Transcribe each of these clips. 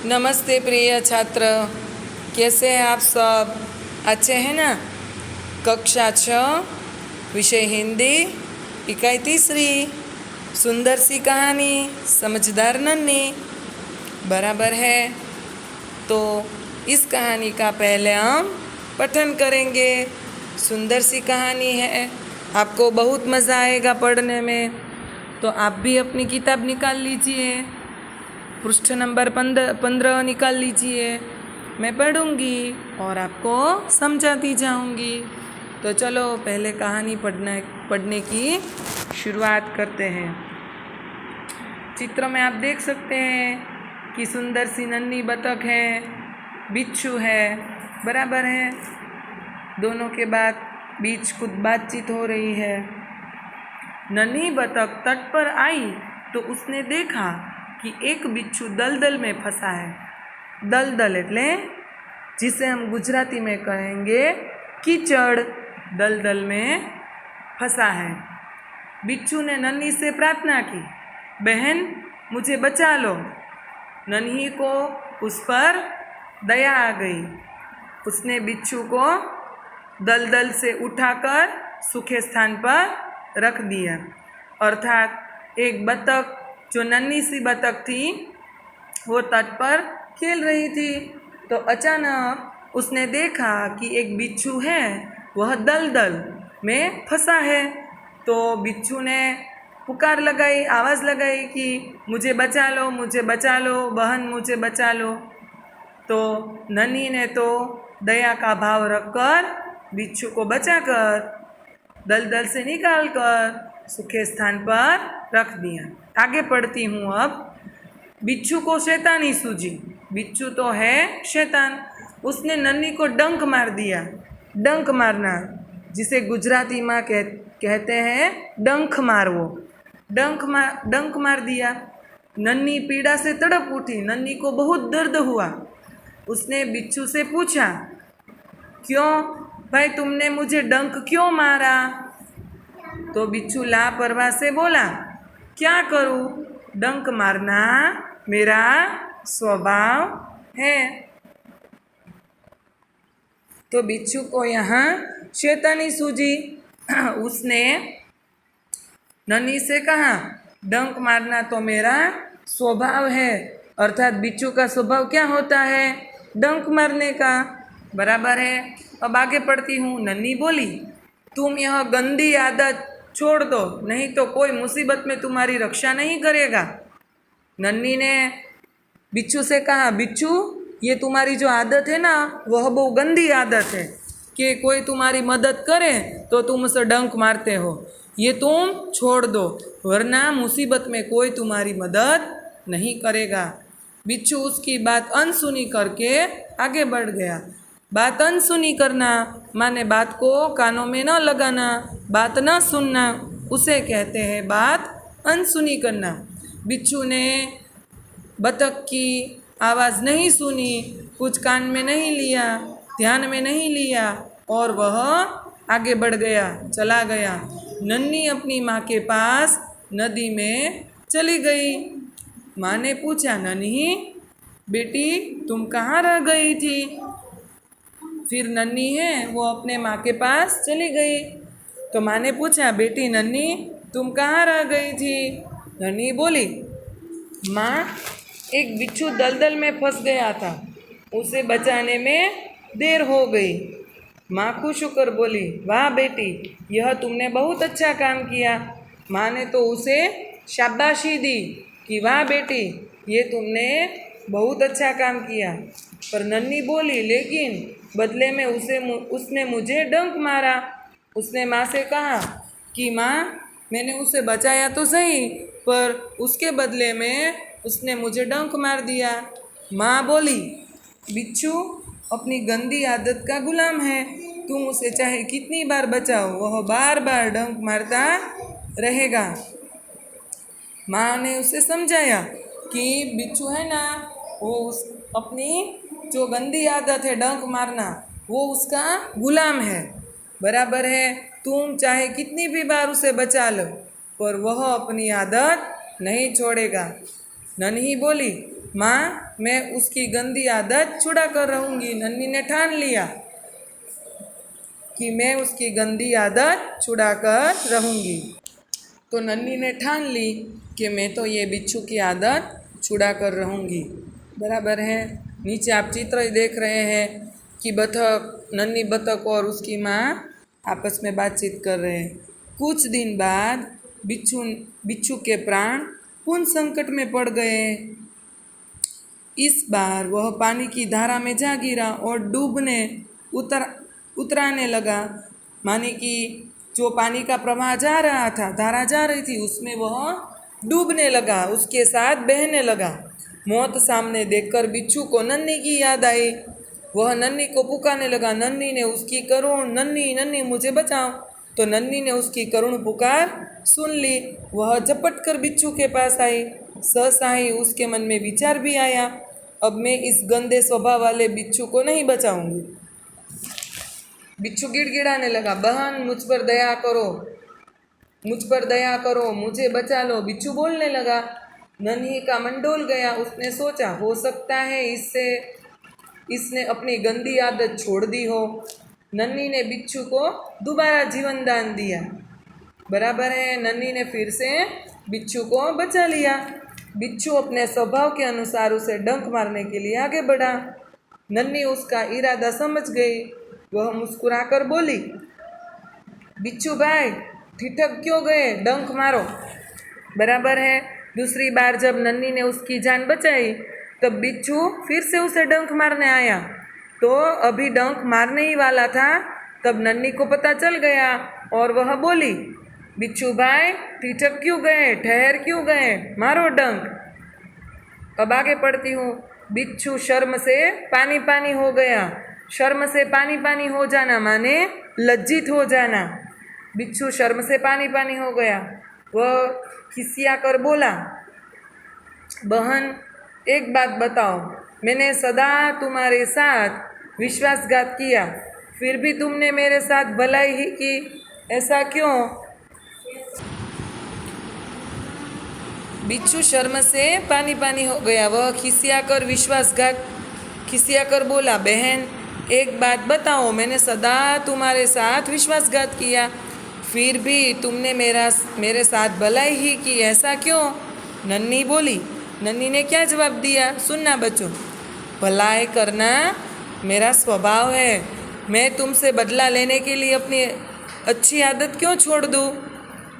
नमस्ते प्रिय छात्र, कैसे हैं आप सब? अच्छे हैं ना? कक्षा 6 विषय हिंदी, इकाई 3, सुंदर सी कहानी, समझदार नन्ही। बराबर है। तो इस कहानी का पहले हम पठन करेंगे। सुंदर सी कहानी है, आपको बहुत मज़ा आएगा पढ़ने में। तो आप भी अपनी किताब निकाल लीजिए, पृष्ठ नंबर 15 निकाल लीजिए। मैं पढ़ूंगी और आपको समझाती जाऊंगी। तो चलो पहले कहानी पढ़ने की शुरुआत करते हैं। चित्र में आप देख सकते हैं कि सुंदर सी नन्ही बतख है, बिच्छू है। बराबर है। दोनों के बीच कुछ बातचीत हो रही है। नन्ही बतख तट पर आई तो उसने देखा कि एक बिच्छू दलदल में फंसा है। दलदल એટલે जिसे हम गुजराती में कहेंगे कीचड़। दलदल में फंसा है। बिच्छू ने नन्ही से प्रार्थना की, बहन मुझे बचा लो। नन्ही को उस पर दया आ गई। उसने बिच्छू को दलदल से उठाकर सूखे स्थान पर रख दिया। अर्थात एक बतख, जो नन्ही सी बतख थी, वो तट पर खेल रही थी। तो अचानक उसने देखा कि एक बिच्छू है, वह दलदल में फंसा है। तो बिच्छू ने पुकार लगाई, आवाज़ लगाई कि मुझे बचा लो, मुझे बचा लो, बहन मुझे बचा लो। तो नन्ही ने तो दया का भाव रखकर बिच्छू को बचाकर दलदल से निकालकर सूखे स्थान पर रख दिया। आगे पढ़ती हूँ अब। बिच्छू को शैतानी सूझी। बिच्छू तो है शैतान। उसने नन्ही को डंक मार दिया। डंक मारना, जिसे गुजराती में कहते हैं डंक मारवो। डंक मार दिया। नन्ही पीड़ा से तड़प उठी। नन्ही को बहुत दर्द हुआ। उसने बिच्छू से पूछा, क्यों भाई तुमने मुझे डंक क्यों मारा? तो बिच्छू लापरवाह से बोला, क्या करूं, डंक मारना मेरा स्वभाव है। तो बिच्छू को यहाँ शैतानी सूझी। उसने नन्ही से कहा, डंक मारना तो मेरा स्वभाव है। अर्थात बिच्छू का स्वभाव क्या होता है? डंक मारने का। बराबर है। अब आगे पढ़ती हूँ। नन्ही बोली, तुम यह गंदी आदत छोड़ दो, नहीं तो कोई मुसीबत में तुम्हारी रक्षा नहीं करेगा। नन्ही ने बिच्छू से कहा, बिच्छू ये तुम्हारी जो आदत है ना, वह बहुत गंदी आदत है कि कोई तुम्हारी मदद करे तो तुम उसे डंक मारते हो। ये तुम छोड़ दो, वरना मुसीबत में कोई तुम्हारी मदद नहीं करेगा। बिच्छू उसकी बात अनसुनी करके आगे बढ़ गया। बात अनसुनी करना माने बात को कानों में न लगाना, बात न सुनना, उसे कहते हैं बात अनसुनी करना। बिच्छू ने बतख की आवाज़ नहीं सुनी, कुछ कान में नहीं लिया, ध्यान में नहीं लिया और वह आगे बढ़ गया, चला गया। नन्ही अपनी माँ के पास नदी में चली गई। माँ ने पूछा, नन्ही बेटी तुम कहाँ रह गई थी? फिर नन्ही है वो अपने माँ के पास चली गई। तो माँ ने पूछा, बेटी नन्ही तुम कहाँ रह गई थी? नन्ही बोली, माँ एक बिच्छू दलदल में फंस गया था, उसे बचाने में देर हो गई। माँ खुश होकर बोली, वाह बेटी यह तुमने बहुत अच्छा काम किया। माँ ने तो उसे शाबाशी दी कि वाह बेटी ये तुमने बहुत अच्छा काम किया। पर नन्ही बोली, लेकिन बदले में उसने मुझे डंक मारा। उसने माँ से कहा कि माँ मैंने उसे बचाया तो सही, पर उसके बदले में उसने मुझे डंक मार दिया। माँ बोली, बिच्छू अपनी गंदी आदत का गुलाम है, तुम उसे चाहे कितनी बार बचाओ वह बार बार डंक मारता रहेगा। माँ ने उसे समझाया कि बिच्छू है ना, वो अपनी जो गंदी आदत है डंक मारना, वो उसका गुलाम है। बराबर है। तुम चाहे कितनी भी बार उसे बचा लो, पर वह अपनी आदत नहीं छोड़ेगा। नन्ही बोली, माँ मैं उसकी गंदी आदत छुड़ा कर रहूँगी। नन्ही ने ठान लिया कि मैं उसकी गंदी आदत छुड़ा कर रहूँगी। तो नन्ही ने ठान ली कि मैं तो ये बिच्छू की आदत छुड़ा कर रहूँगी। बराबर है। नीचे आप चित्र देख रहे हैं कि बतख, नन्ही बतख और उसकी माँ आपस में बातचीत कर रहे हैं। कुछ दिन बाद बिच्छू के प्राण पुनः संकट में पड़ गए। इस बार वह पानी की धारा में जा गिरा और डूबने उतराने लगा। माने कि जो पानी का प्रवाह जा रहा था, धारा जा रही थी, उसमें वह डूबने लगा, उसके साथ बहने लगा। मौत सामने देखकर बिच्छू को नन्ही की याद आई। वह नन्ही को पुकारने लगा। नन्ही ने उसकी करुण, नन्ही नन्ही मुझे बचाओ। तो नन्ही ने उसकी करुण पुकार सुन ली। वह झपट कर बिच्छू के पास आई। सहसा ही उसके मन में विचार भी आया, अब मैं इस गंदे स्वभाव वाले बिच्छू को नहीं बचाऊंगी। बिच्छू गिड़गिड़ाने लगा, बहन मुझ पर दया करो, मुझ पर दया करो, मुझे बचा लो। बिच्छू बोलने लगा। नन्ही का मन डोल गया। उसने सोचा हो सकता है इसने अपनी गंदी आदत छोड़ दी हो। नन्ही ने बिच्छू को दोबारा जीवन दान दिया। बराबर है। नन्ही ने फिर से बिच्छू को बचा लिया। बिच्छू अपने स्वभाव के अनुसार उसे डंक मारने के लिए आगे बढ़ा। नन्ही उसका इरादा समझ गई। वह मुस्कुराकर बोली, बिच्छू भाई ठिठक क्यों गए, डंक मारो। बराबर है। दूसरी बार जब नन्ही ने उसकी जान बचाई तब बिच्छू फिर से उसे डंक मारने आया। तो अभी डंक मारने ही वाला था तब नन्ही को पता चल गया और वह बोली, बिच्छू भाई ठिठक क्यों गए, ठहर क्यों गए, मारो डंक। अब आगे पढ़ती हूँ। बिच्छू शर्म से पानी पानी हो गया। शर्म से पानी पानी हो जाना माने लज्जित हो जाना। बिच्छू शर्म से पानी पानी हो गया। वह खिसिया कर बोला, बहन एक बात बताओ, मैंने सदा तुम्हारे साथ विश्वासघात किया, फिर भी तुमने मेरे साथ भलाई ही की, ऐसा क्यों? बिच्छू शर्म से पानी पानी हो गया। वह खिसिया कर बोला, बहन एक बात बताओ, मैंने सदा तुम्हारे साथ विश्वासघात किया, फिर भी तुमने मेरे साथ भलाई ही की, ऐसा क्यों? नन्ही बोली। नन्ही ने क्या जवाब दिया, सुनना बच्चों। भलाई करना मेरा स्वभाव है। मैं तुमसे बदला लेने के लिए अपनी अच्छी आदत क्यों छोड़ दूँ?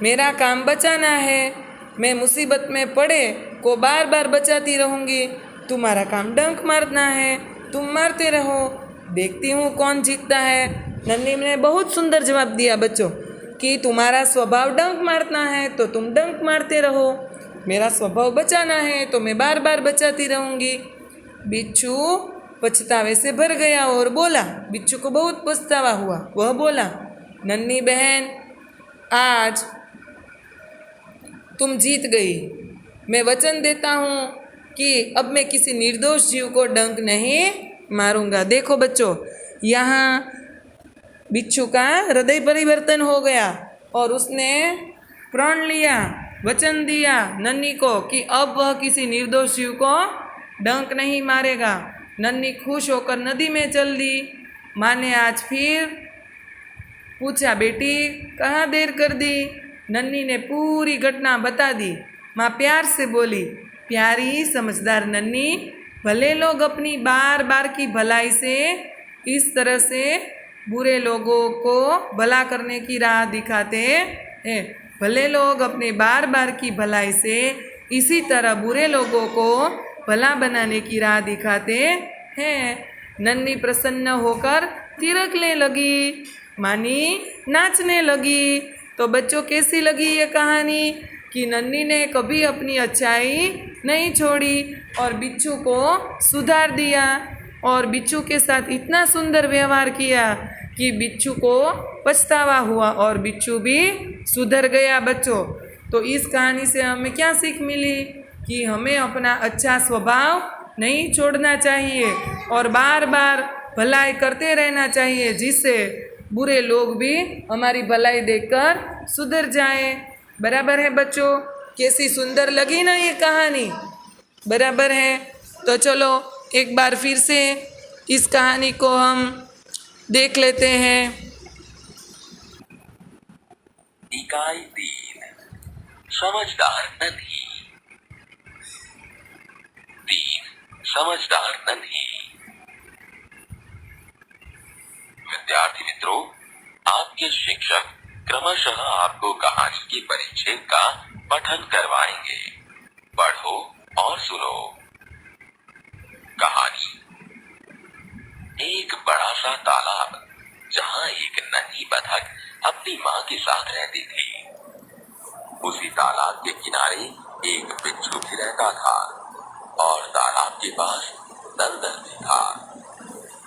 मेरा काम बचाना है। मैं मुसीबत में पड़े को बार बार बचाती रहूँगी। तुम्हारा काम डंक मारना है, तुम मारते रहो, देखती हूँ कौन जीतता है। नन्ही ने बहुत सुंदर जवाब दिया बच्चों कि तुम्हारा स्वभाव डंक मारना है तो तुम डंक मारते रहो, मेरा स्वभाव बचाना है तो मैं बार बार बचाती रहूँगी। बिच्छू पछतावे से भर गया और बोला, बिच्छू को बहुत पछतावा हुआ। वह बोला, नन्ही बहन आज तुम जीत गई। मैं वचन देता हूँ कि अब मैं किसी निर्दोष जीव को डंक नहीं मारूंगा। देखो बच्चों, यहाँ बिच्छू का हृदय परिवर्तन हो गया और उसने प्रण लिया, वचन दिया नन्ही को कि अब वह किसी निर्दोष जीव को डंक नहीं मारेगा। नन्ही खुश होकर नदी में चल दी। माँ ने आज फिर पूछा, बेटी कहाँ देर कर दी? नन्ही ने पूरी घटना बता दी। माँ प्यार से बोली, प्यारी समझदार नन्ही, भले लोग अपनी बार बार की भलाई से इस तरह से बुरे लोगों को भला करने की राह दिखाते हैं। भले लोग अपने बार बार की भलाई से इसी तरह बुरे लोगों को भला बनाने की राह दिखाते हैं। नन्ही प्रसन्न होकर थिरकने लगी, मानी नाचने लगी। तो बच्चों कैसी लगी ये कहानी कि नन्ही ने कभी अपनी अच्छाई नहीं छोड़ी और बिच्छू को सुधार दिया और बिच्छू के साथ इतना सुंदर व्यवहार किया कि बिच्छू को पछतावा हुआ और बिच्छू भी सुधर गया। बच्चों, तो इस कहानी से हमें क्या सीख मिली कि हमें अपना अच्छा स्वभाव नहीं छोड़ना चाहिए और बार बार भलाई करते रहना चाहिए, जिससे बुरे लोग भी हमारी भलाई देखकर सुधर जाएं। बराबर है बच्चों, कैसी सुंदर लगी ना ये कहानी? बराबर है। तो चलो एक बार फिर से इस कहानी को हम देख लेते हैं। इकाई 3 समझदार नन्ही। 3 समझदार नन्ही। विद्यार्थी मित्रों, आपके शिक्षक क्रमशः आपको कहानी के परिच्छेद का पठन करवाएंगे। पढ़ो और सुनो। कहानी। एक बड़ा सा तालाब जहाँ एक नन्ही बतख अपनी माँ के साथ रहती थी। उसी तालाब के किनारे एक बिच्छू भी रहता था और तालाब के पास दलदल भी था।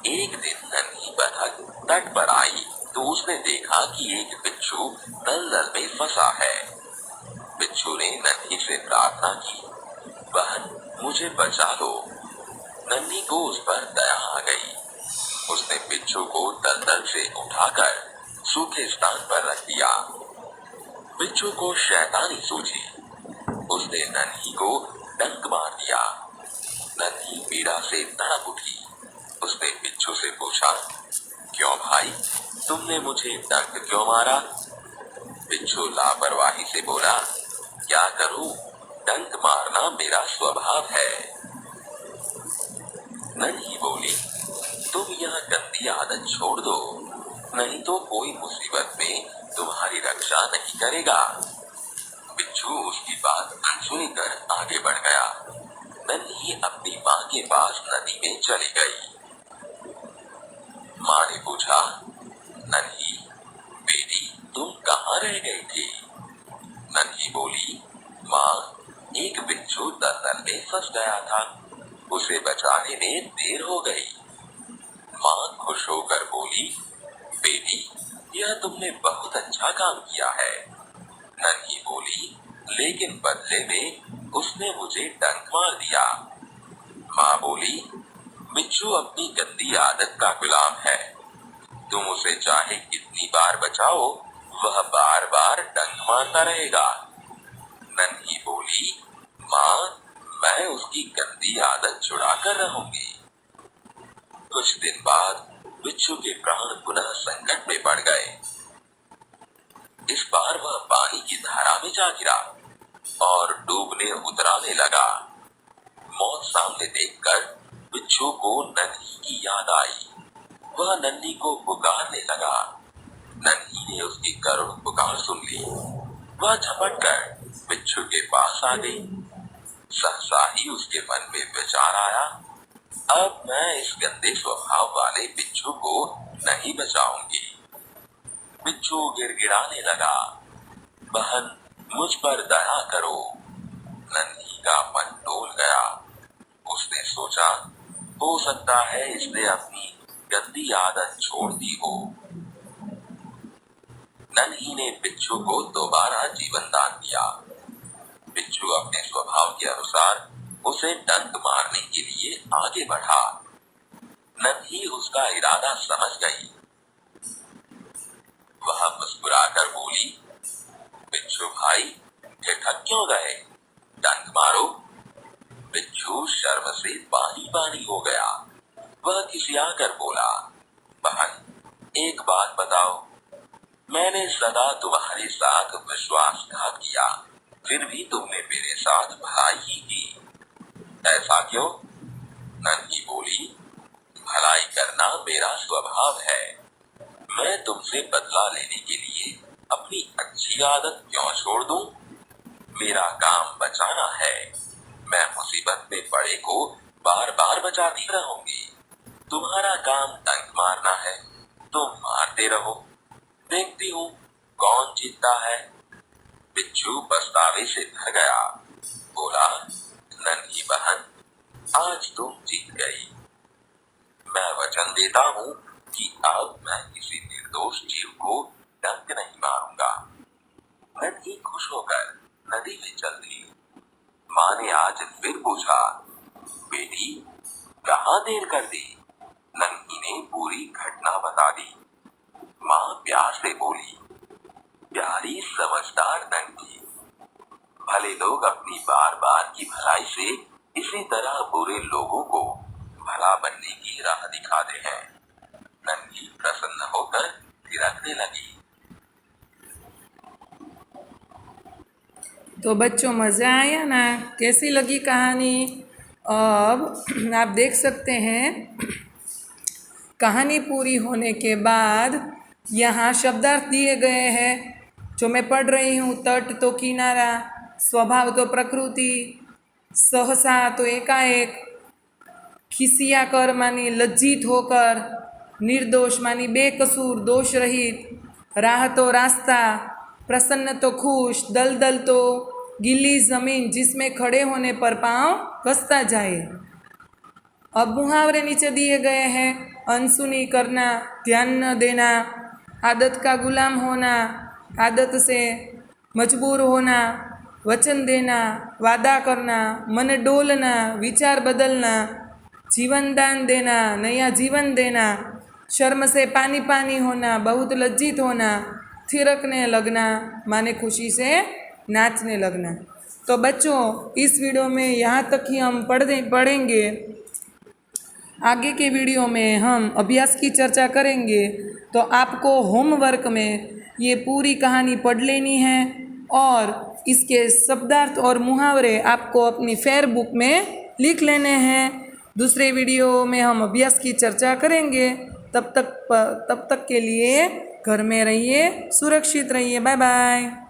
एक दिन नन्ही बतख तट पर आई तो उसने देखा कि एक बिच्छू दलदल में फंसा है। बिच्छू ने नन्ही से प्रार्थना की, बहन मुझे बचा लो। नन्ही को उस पर दया आ गई। उसने बिच्छू को दलदल से उठाकर सूखे स्थान पर रख दिया। बिच्छू को शैतानी सूझी। उसने नन्ही को डंक मार दिया। नन्ही पीड़ा से तड़प उठी। उसने बिच्छू से पूछा, क्यों भाई, तुमने मुझे डंक क्यों मारा? बिच्छू लापरवाही से बोला, क्या करूं, डंक मारना मेरा स्वभाव है। नन्ही बोली, तुम यह गंदी आदत छोड़ दो, नहीं तो कोई मुसीबत में तुम्हारी रक्षा नहीं करेगा। बिच्छू उसकी बात अनसुनी कर आगे बढ़ गया। नन्ही अपनी माँ के पास नदी में चली गई। माँ ने पूछा, नन्ही बेटी तुम कहाँ रह गई थी? नन्ही बोली, माँ एक बिच्छू दलदल में फंस गया था, उसे बचाने में देर हो गई। माँ खुश होकर बोली, बेटी यह तुमने बहुत अच्छा काम किया है। नन्ही बोली, लेकिन बदले में उसने मुझे डंक मार दिया। माँ बोली, बिच्छू अपनी गंदी आदत का गुलाम है, तुम उसे चाहे कितनी बार बचाओ वह बार बार डंक मारता रहेगा। नन्ही बोली, माँ मैं उसकी गंदी आदत छुड़ा कर रहूंगी। कुछ दिन बाद बिच्छू के प्राण पुनः संकट में पड़ गए। इस बार वह पानी की धारा में जा गिरा और डूबने उतराने लगा। मौत सामने देखकर बिच्छू को नन्ही की याद आई। वह नन्ही को पुकारने लगा। नन्ही ने उसकी करुण पुकार सुन ली। वह झपट कर बिच्छू के पास आ गई। सहसा ही उसके मन में विचार आया, अब मैं इस गंदे स्वभाव वाले बिच्छू को नहीं बचाऊंगी। बिच्छू गिड़गिड़ाने लगा, बहन मुझ पर दया करो। नन्ही का मन डोल गया। उसने सोचा, हो सकता है इसने अपनी गंदी आदत छोड़ दी हो। नन्ही ने बिच्छू को दोबारा जीवन दान दिया। बिच्छू अपने स्वभाव के अनुसार उसे डंक मारने के लिए आगे बढ़ा। नन्ही उसका इरादा समझ गई। वह मुस्कुराकर बोली, बिच्छू भाई ठिठक क्यों गए, डंक मारो। बिच्छू शर्म से पानी पानी हो गया। वह खिसियाकर बोला, बहन एक बात बताओ, मैंने सदा तुम्हारे साथ विश्वासघात किया, फिर भी तुमने मेरे साथ भलाई ही की, ऐसा क्यों? नन्ही बोली, भलाई करना मेरा स्वभाव है। मैं तुमसे बदला लेने के लिए अपनी अच्छी आदत क्यों छोड़ दूं? मेरा काम बचाना है। मैं मुसीबत में पड़े को बार बार बचाती रहूंगी। तुम्हारा काम डंक मारना है, तुम मारते रहो, देखती हूँ कौन जीतता है। बिच्छू पछतावे से भर गया। बोला, नन्ही बहन आज तुम जीत गई। मैं वचन देता हूँ कि अब मैं किसी निर्दोष जीव को डंक नहीं मारूंगा। नन्ही खुश होकर नदी में चल दी। माँ ने आज फिर पूछा, बेटी कहाँ देर कर दी? नन्ही ने पूरी घटना बता दी। माँ प्यार से बोली, प्यारी समझदार नन्ही, भले लोग अपनी बार बार की भलाई से इसी तरह बुरे लोगों को भला बनने की राह दिखाते हैं। नन्ही प्रसन्न होकर थिरकने लगी। तो बच्चों मज़ा आया ना? कैसी लगी कहानी? अब आप देख सकते हैं कहानी पूरी होने के बाद यहाँ शब्दार्थ दिए गए हैं जो मैं पढ़ रही हूँ। तट तो किनारा, स्वभाव तो प्रकृति, सहसा तो एकाएक, खिसिया कर मानी लज्जित होकर, निर्दोष मानी बेकसूर दोष रहित, राह तो रास्ता, प्रसन्न तो खुश, दलदल तो गीली ज़मीन जिसमें खड़े होने पर पाँव घसता जाए। अब मुहावरे नीचे दिए गए हैं। अनसुनी करना, ध्यान न देना, आदत का गुलाम होना, आदत से मजबूर होना, वचन देना, वादा करना, मन डोलना, विचार बदलना, जीवन दान देना, नया जीवन देना, शर्म से पानी पानी होना, बहुत लज्जित होना, थिरकने लगना माने खुशी से नाचने लगना। तो बच्चों इस वीडियो में यहाँ तक ही हम पढ़ेंगे। आगे के वीडियो में हम अभ्यास की चर्चा करेंगे। तो आपको होमवर्क में ये पूरी कहानी पढ़ लेनी है और इसके शब्दार्थ और मुहावरे आपको अपनी फेयर बुक में लिख लेने हैं। दूसरे वीडियो में हम अभ्यास की चर्चा करेंगे। तब तक के लिए घर में रहिए, सुरक्षित रहिए। Bye bye.